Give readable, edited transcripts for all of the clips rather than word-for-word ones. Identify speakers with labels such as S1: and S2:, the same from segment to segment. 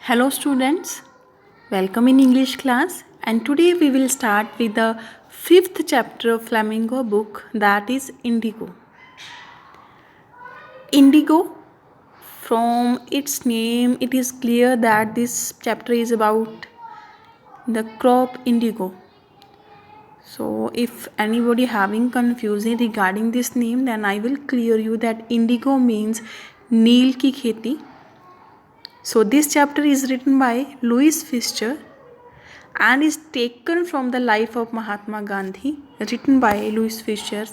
S1: Hello students, welcome in English class, and today we will start with the fifth chapter of Flamingo book, that is Indigo. Indigo, from its name it is clear that this chapter is about the crop indigo. So if anybody having confusion regarding this name, then I will clear you that indigo means नील की खेती. So this chapter is written by Louis Fischer and is taken from the life of Mahatma Gandhi, written by Louis Fischer.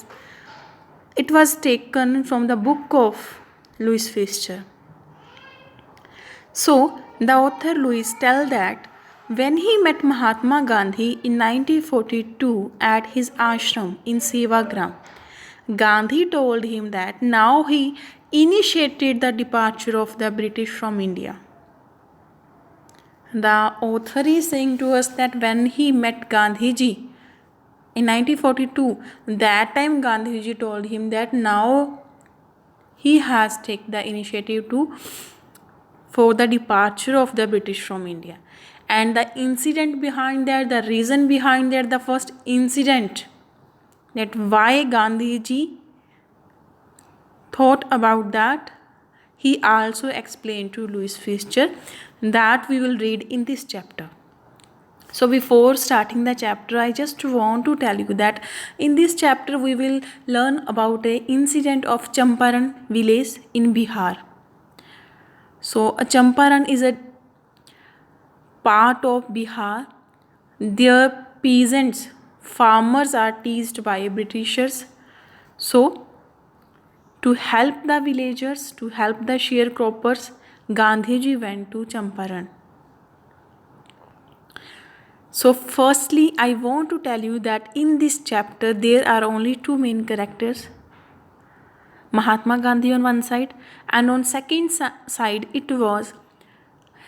S1: It was taken from the book of Louis Fischer. So the author Louis tells that when he met Mahatma Gandhi in 1942 at his ashram in Sevagram, Gandhi told him that now he initiated the departure of the British from India. The author is saying to us that when he met Gandhiji in 1942, that time Gandhiji told him that now he has taken the initiative for the departure of the British from India. And the incident behind that, the reason behind that, the first incident that why Gandhiji thought about that, he also explained to Louis Fischer, that we will read in this chapter. So before starting the chapter, I just want to tell you that in this chapter we will learn about an incident of Champaran village in Bihar. So a Champaran is a part of Bihar. Their peasants, farmers are teased by Britishers. So to help the villagers, to help the sharecroppers, Gandhiji went to Champaran. So firstly, I want to tell you that in this chapter there are only two main characters. Mahatma Gandhi on one side, and on second side it was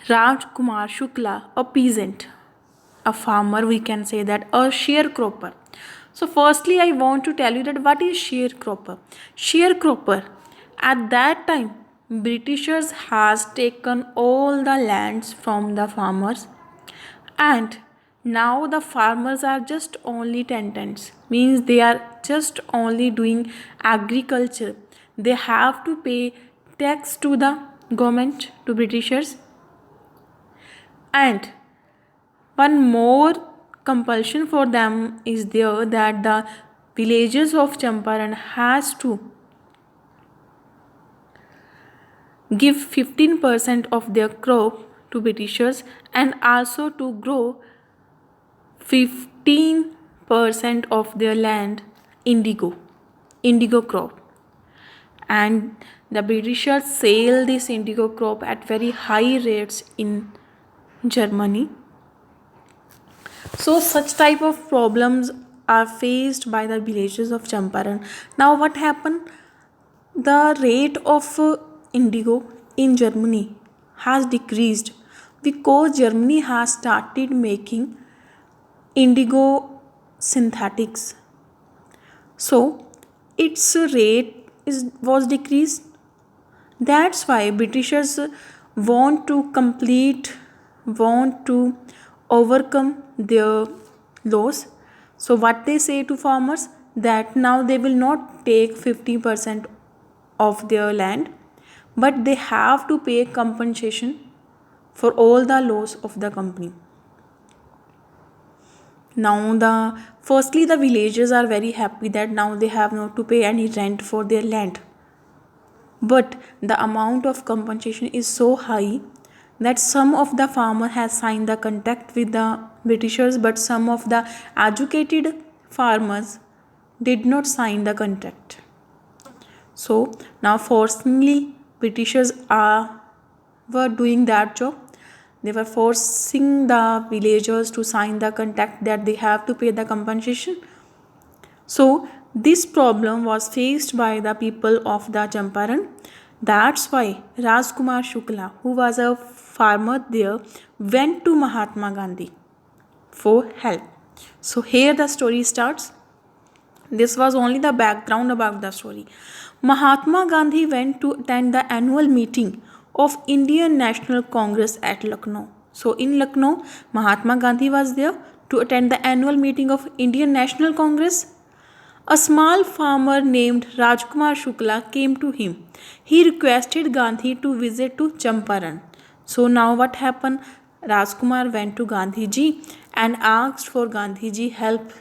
S1: Rajkumar Shukla, a peasant, a farmer, we can say that, a sharecropper. So firstly I want to tell you that what is sharecropper. Sharecropper, at that time Britishers has taken all the lands from the farmers, and now the farmers are just only tenants, means they are just only doing agriculture. They have to pay tax to the government, to Britishers. And one more compulsion for them is there, that the villagers of Champaran has to give 15% of their crop to Britishers, and also to grow 15% of their land indigo crop. And the Britishers sell this indigo crop at very high rates in Germany. So such type of problems are faced by the villagers of Champaran. Now what happened? The rate of indigo in Germany has decreased because Germany has started making indigo synthetics. So its rate was decreased. That's why Britishers want to overcome their loss. So what they say to farmers, that now they will not take 50% of their land, but they have to pay compensation for all the loss of the company. Now firstly the villagers are very happy that now they have not to pay any rent for their land. But the amount of compensation is so high that some of the farmer has signed the contract with the Britishers, but some of the educated farmers did not sign the contract. So now forcibly Britishers were doing that job. They were forcing the villagers to sign the contract that they have to pay the compensation. So this problem was faced by the people of the Champaran. That's why Rajkumar Shukla, who was a farmer there, went to Mahatma Gandhi for help. So here the story starts. This was only the background about the story. Mahatma Gandhi went to attend the annual meeting of Indian National Congress at Lucknow. So in Lucknow, Mahatma Gandhi was there to attend the annual meeting of Indian National Congress. A small farmer named Rajkumar Shukla came to him. He requested Gandhi to visit to Champaran. So now what happened? Rajkumar went to Gandhi ji and asked for Gandhi ji help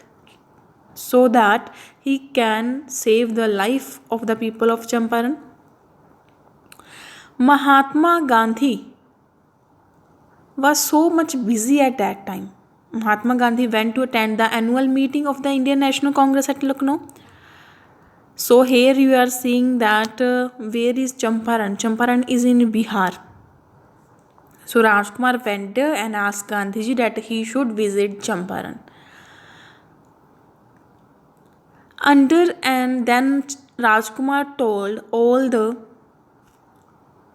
S1: so that he can save the life of the people of Champaran. Mahatma Gandhi was so much busy at that time. Mahatma Gandhi went to attend the annual meeting of the Indian National Congress at Lucknow. So here you are seeing that where is Champaran? Champaran is in Bihar. So Rajkumar went there and asked Gandhiji that he should visit Champaran. And then Rajkumar told all the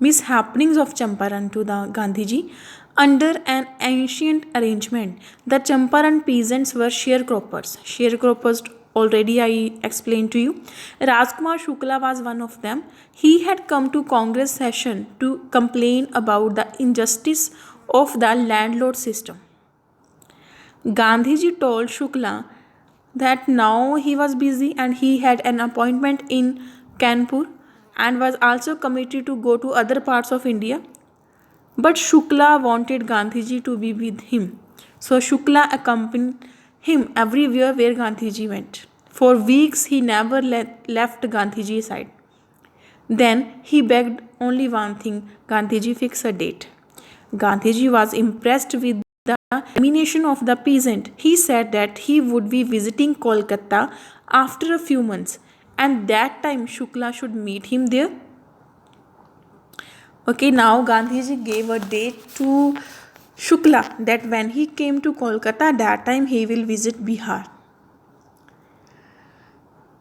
S1: mishappenings of Champaran to the Gandhiji. Under an ancient arrangement, the Champaran peasants were sharecroppers. Sharecroppers already I explained to you. Rajkumar Shukla was one of them. He had come to Congress session to complain about the injustice of the landlord system. Gandhiji told Shukla that now he was busy and he had an appointment in Kanpur and was also committed to go to other parts of India. But Shukla wanted Gandhiji to be with him. So Shukla accompanied him everywhere where Gandhiji went. For weeks he never left Gandhiji's side. Then he begged only one thing, Gandhiji fix a date. Gandhiji was impressed with the determination of the peasant. He said that he would be visiting Kolkata after a few months and that time Shukla should meet him there. Okay, now Gandhiji gave a date to Shukla that when he came to Kolkata, that time he will visit Bihar.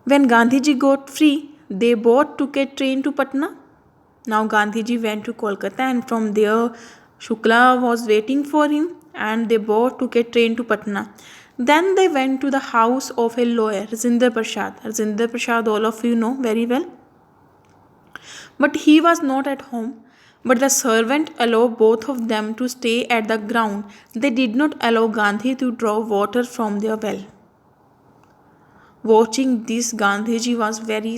S1: When Gandhiji got free, they both took a train to Patna. Now Gandhiji went to Kolkata and from there Shukla was waiting for him and they both took a train to Patna. Then they went to the house of a lawyer, Rajinder Prasad. Rajinder Prasad, all of you know very well. But he was not at home. But the servant allowed both of them to stay at the ground. They did not allow Gandhi to draw water from their well. Watching this, Gandhiji was very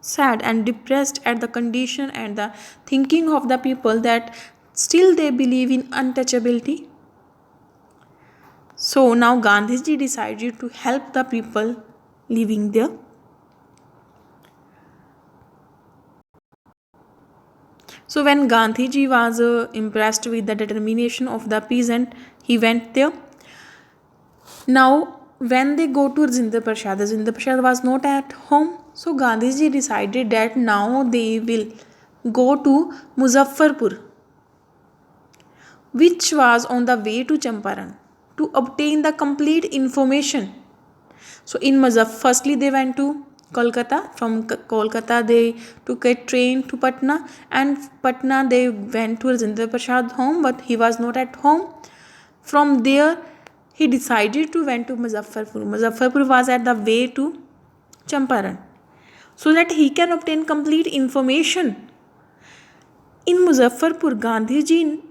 S1: sad and depressed at the condition and the thinking of the people that still they believe in untouchability. So now Gandhiji decided to help the people living there. So when Gandhiji was impressed with the determination of the peasant, he went there. Now when they go to Rajinder Prasad was not at home. So Gandhiji decided that now they will go to Muzaffarpur, which was on the way to Champaran, to obtain the complete information. So in firstly they went to Kolkata. From Kolkata they took a train to Patna and Patna they went to Rajinder Prasad home but he was not at home. From there he decided to went to Muzaffarpur. Muzaffarpur was at the way to Champaran so that he can obtain complete information. In Muzaffarpur, Gandhiji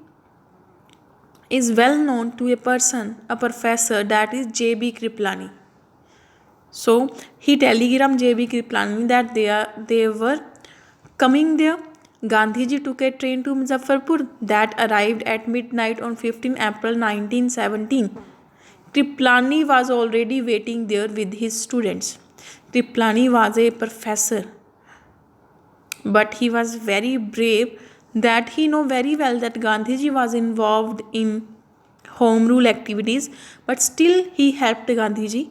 S1: is well known to a person, a professor, that is J.B. Kriplani. So he telegrammed J.B. Kriplani that they were coming there. Gandhiji took a train to Muzaffarpur that arrived at midnight on 15 April 1917. Kriplani was already waiting there with his students. Kriplani was a professor, but he was very brave that he know very well that Gandhiji was involved in home rule activities, but still he helped Gandhiji.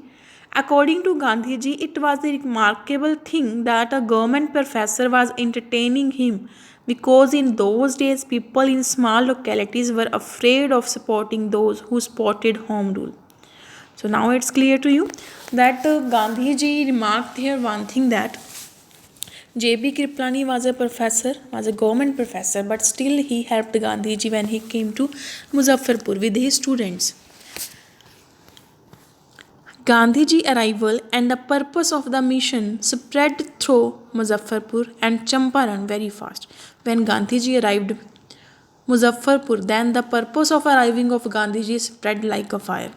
S1: According to Gandhiji, it was a remarkable thing that a government professor was entertaining him because in those days people in small localities were afraid of supporting those who supported home rule. So now it's clear to you that Gandhiji remarked here one thing that J.B. Kriplani was a professor, was a government professor, but still he helped Gandhiji when he came to Muzaffarpur with his students. Gandhiji arrival and the purpose of the mission spread through Muzaffarpur and Champaran very fast. When Gandhiji arrived Muzaffarpur, then the purpose of arriving of Gandhiji spread like a fire.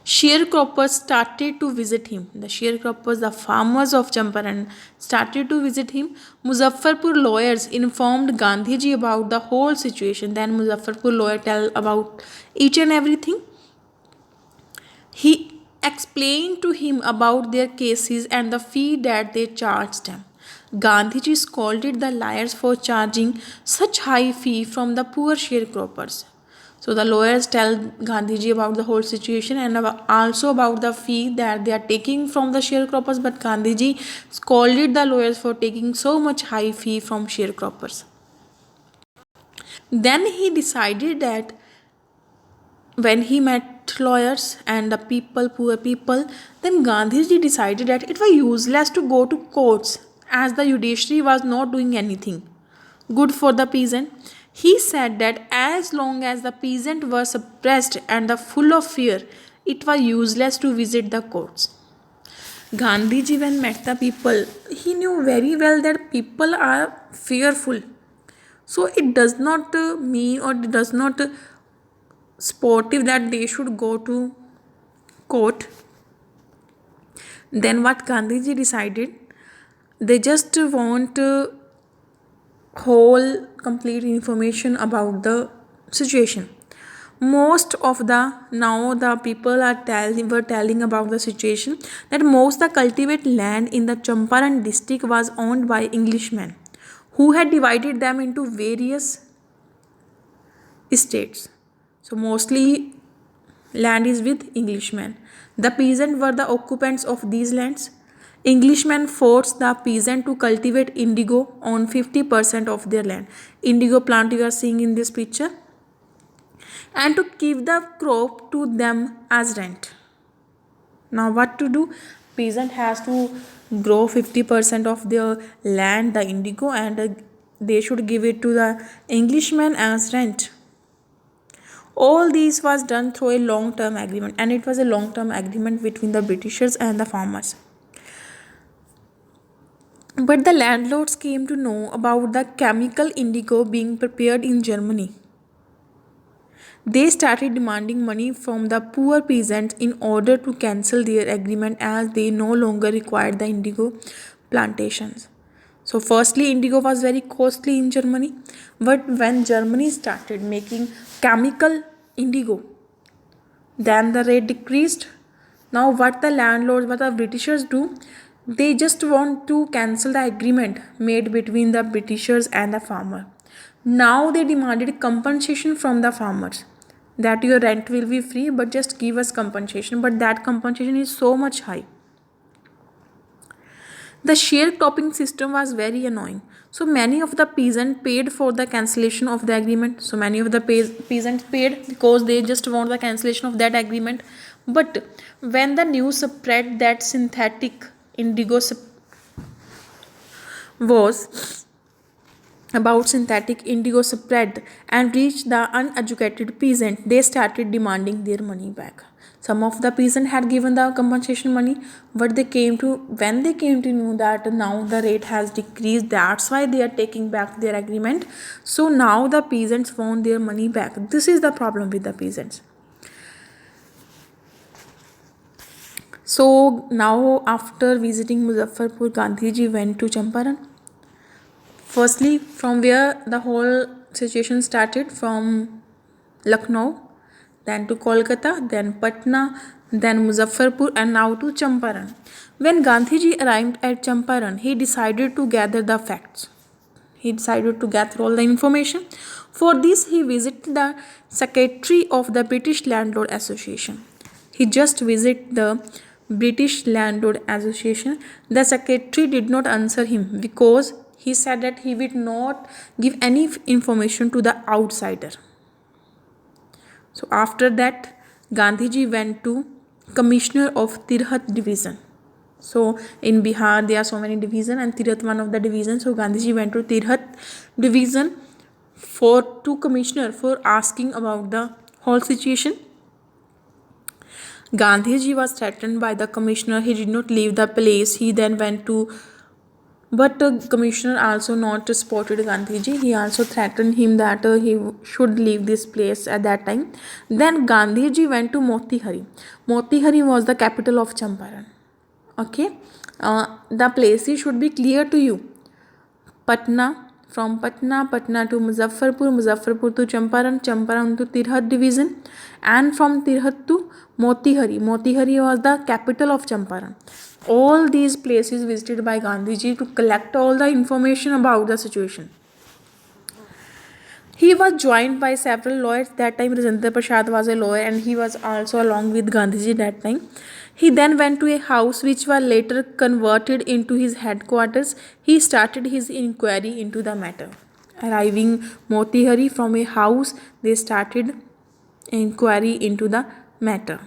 S1: Sharecroppers started to visit him. The sharecroppers, the farmers of Champaran, started to visit him. Muzaffarpur lawyers informed Gandhiji about the whole situation. Then Muzaffarpur lawyer tell about each and everything. He explained to him about their cases and the fee that they charged them. Gandhiji scolded the liars for charging such high fee from the poor sharecroppers. So the lawyers tell Gandhiji about the whole situation and also about the fee that they are taking from the sharecroppers. But Gandhiji scolded the lawyers for taking so much high fee from sharecroppers. Then he decided that when he met lawyers and the people, poor people, then Gandhiji decided that it was useless to go to courts as the judiciary was not doing anything good for the peasant. He said that as long as the peasant were suppressed and the full of fear, it was useless to visit the courts. Gandhiji, when met the people, he knew very well that people are fearful. So it does not mean or it does not sportive that they should go to court. Then what Gandhiji decided, they just want whole complete information about the situation. Most of the now the people are telling about the situation that most the cultivate land in the Champaran district was owned by Englishmen who had divided them into various estates. So mostly land is with Englishmen. The peasants were the occupants of these lands. Englishmen forced the peasant to cultivate indigo on 50% of their land. Indigo plant you are seeing in this picture. And to give the crop to them as rent. Now what to do? Peasant has to grow 50% of their land, the indigo, and they should give it to the Englishmen as rent. All these was done through a long-term agreement, and it was a long-term agreement between the Britishers and the farmers. But the landlords came to know about the chemical indigo being prepared in Germany. They started demanding money from the poor peasants in order to cancel their agreement as they no longer required the indigo plantations. So firstly, indigo was very costly in Germany, but when Germany started making chemical indigo, then the rate decreased. Now what the landlords, what the Britishers do, they just want to cancel the agreement made between the Britishers and the farmer. Now they demanded compensation from the farmers that your rent will be free, but just give us compensation. But that compensation is so much high. The sharecropping system was very annoying. So many of the peasants paid for the cancellation of the agreement. So many of the peasants paid because they just want the cancellation of that agreement. But when the news spread that synthetic indigo was about synthetic indigo spread and reached the uneducated peasant, they started demanding their money back. Some of the peasants had given the compensation money, but when they came to know that now the rate has decreased, that's why they are taking back their agreement. So now the peasants want their money back. This is the problem with the peasants. So now after visiting Muzaffarpur, Gandhiji went to Champaran. Firstly, from where the whole situation started, from Lucknow, then to Kolkata, then Patna, then Muzaffarpur, and now to Champaran. When Gandhiji arrived at Champaran, he decided to gather the facts. He decided to gather all the information. For this, he visited the secretary of the British Landlord Association. He just visited the British Landlord Association. The secretary did not answer him because he said that he would not give any information to the outsider. So after that, Gandhiji went to Commissioner of Tirhat Division. So in Bihar, there are so many divisions, and Tirhat one of the divisions. So Gandhiji went to Tirhat Division to Commissioner for asking about the whole situation. Gandhiji was threatened by the commissioner. He did not leave the place. He then went to But commissioner also not supported Gandhiji. He also threatened him that should leave this place at that time. Then Gandhiji went to Motihari. Motihari was the capital of Champaran. Okay, the places should be clear to you. Patna, from Patna to Muzaffarpur to Champaran to Tirhat division, and from Tirhat to Motihari. Motihari was the capital of Champaran. All these places visited by Gandhiji to collect all the information about the situation. He was joined by several lawyers. That time Rajendra Prasad was a lawyer and he was also along with Gandhiji that time. He then went to a house which was later converted into his headquarters. He started his inquiry into the matter. Arriving Motihari from a house, they started inquiry into the matter.